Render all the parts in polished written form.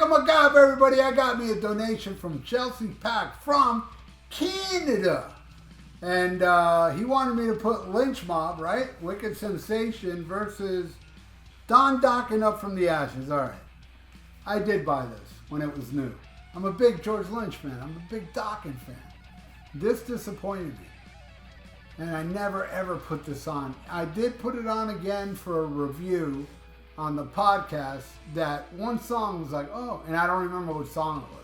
oh my God, everybody, I got me a donation from Chelsey Pack from Canada. And he wanted me to put Lynch Mob, right? Wicked Sensation versus Dokken Up from the Ashes. All right. I did buy this when it was new. I'm a big George Lynch fan. I'm a big Dokken fan. This disappointed me. And I never, ever put this on. I did put it on again for a review on the podcast. That one song was like, oh, and I don't remember what song it was.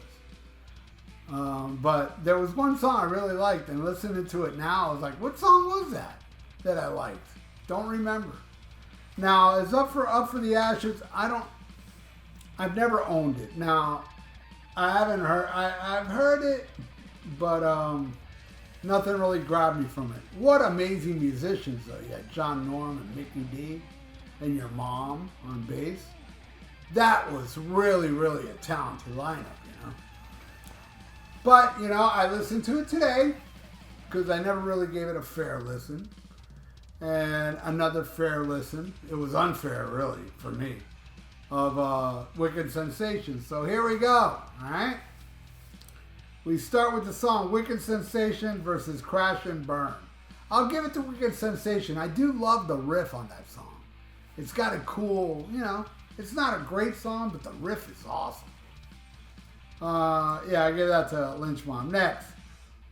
But there was one song I really liked, and listening to it now, I was like, what song was that I liked? Don't remember. Now, it's up for the Ashes. I've never owned it. Now, I haven't heard, I've heard it, but nothing really grabbed me from it. What amazing musicians, though. You had John Norm and Mickey D and your mom on bass. That was really, really a talented lineup, you know. But, you know, I listened to it today because I never really gave it a fair listen. And another fair listen. It was unfair, really, for me, of Wicked Sensation. So here we go, all right? We start with the song Wicked Sensation versus Crash and Burn. I'll give it to Wicked Sensation. I do love the riff on that song. It's got a cool, you know, it's not a great song, but the riff is awesome. Yeah, I give that to Lynch Mom. Next,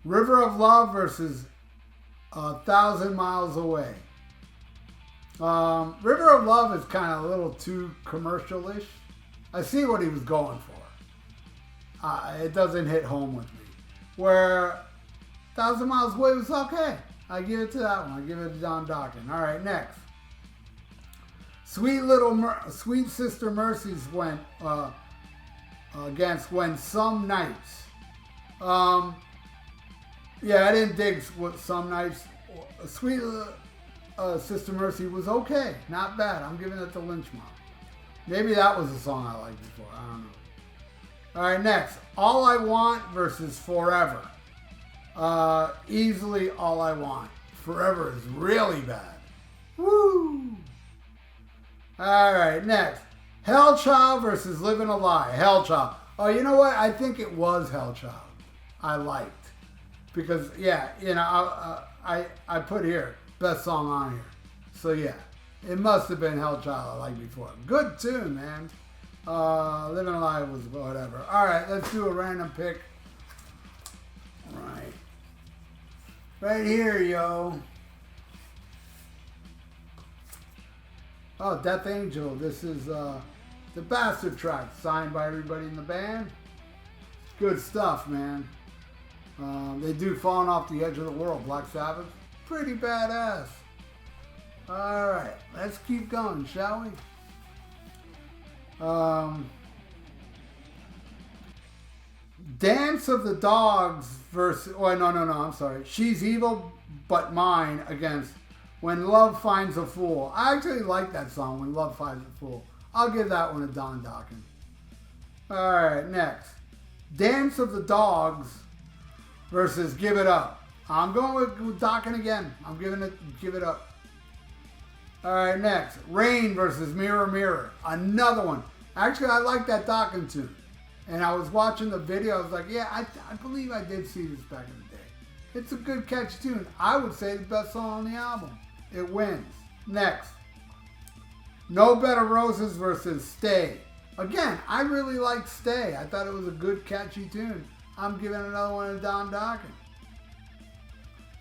River of Love versus 1,000 Miles Away. River of Love is kind of a little too commercial-ish. I see what he was going for. It doesn't hit home with me. Where 1,000 Miles Away was okay. I give it to that one. I give it to Dokken. All right, next. Sweet Sister Mercy's went against When Some Nights. Yeah, I didn't dig what Some Nights. Sweet Sister Mercy was okay, not bad. I'm giving it to Lynch Mob. Maybe that was a song I liked before. I don't know. All right, next, All I Want versus Forever. Easily All I Want. Forever is really bad. Woo! All right, next, Hellchild versus Living a Lie. Hellchild. Oh, you know what? I think it was Hellchild. I liked. Because, yeah, you know, I put here, best song on here. So, yeah, it must have been Hellchild I liked before. Good tune, man. Living a Lie was whatever. All right, let's do a random pick. Right here, yo. Oh, Death Angel. This is the Bastard track, signed by everybody in the band. Good stuff, man. They do Falling Off the Edge of the World, Black Sabbath. Pretty badass. All right, let's keep going, shall we? Dance of the Dogs versus... Oh, no, I'm sorry. She's Evil But Mine against When Love Finds a Fool. I actually like that song, When Love Finds a Fool. I'll give that one to Dokken. All right, next. Dance of the Dogs versus Give It Up. I'm going with Dokken again. I'm giving it Give It Up. All right, next. Rain versus Mirror Mirror. Another one. Actually, I like that Dokken tune. And I was watching the video. I was like, yeah, I believe I did see this back in the day. It's a good catchy tune. I would say the best song on the album. It wins. Next. No Bed of Roses versus Stay. Again, I really liked Stay. I thought it was a good catchy tune. I'm giving another one to Dokken.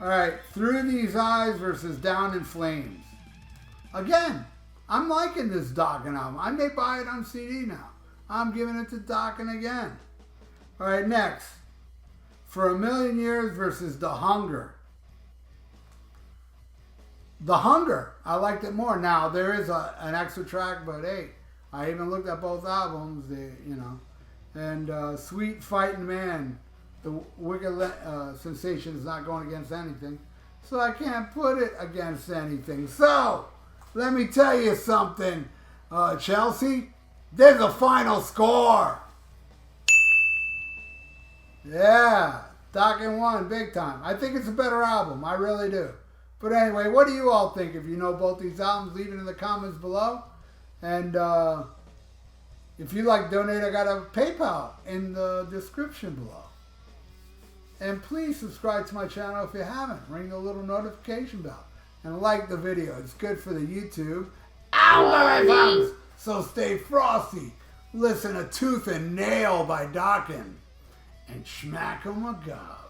All right, Through These Eyes versus Down in Flames. Again, I'm liking this Dokken album. I may buy it on CD now. I'm giving it to Dokken again. All right, next. For a Million Years versus The Hunger. The Hunger, I liked it more. Now, there is an extra track, but hey, I even looked at both albums, you know. And Sweet Fighting Man, the Wicked Sensation is not going against anything. So I can't put it against anything. So, let me tell you something, Chelsey. There's a final score. Yeah, Dokken won big time. I think it's a better album. I really do. But anyway, what do you all think? If you know both these albums, leave it in the comments below. And If you like donate, I got a PayPal in the description below. And please subscribe to my channel if you haven't. Ring the little notification bell. And like the video. It's good for the YouTube algorithms. So stay frosty. Listen to Tooth and Nail by Dokken. And smack 'em a god.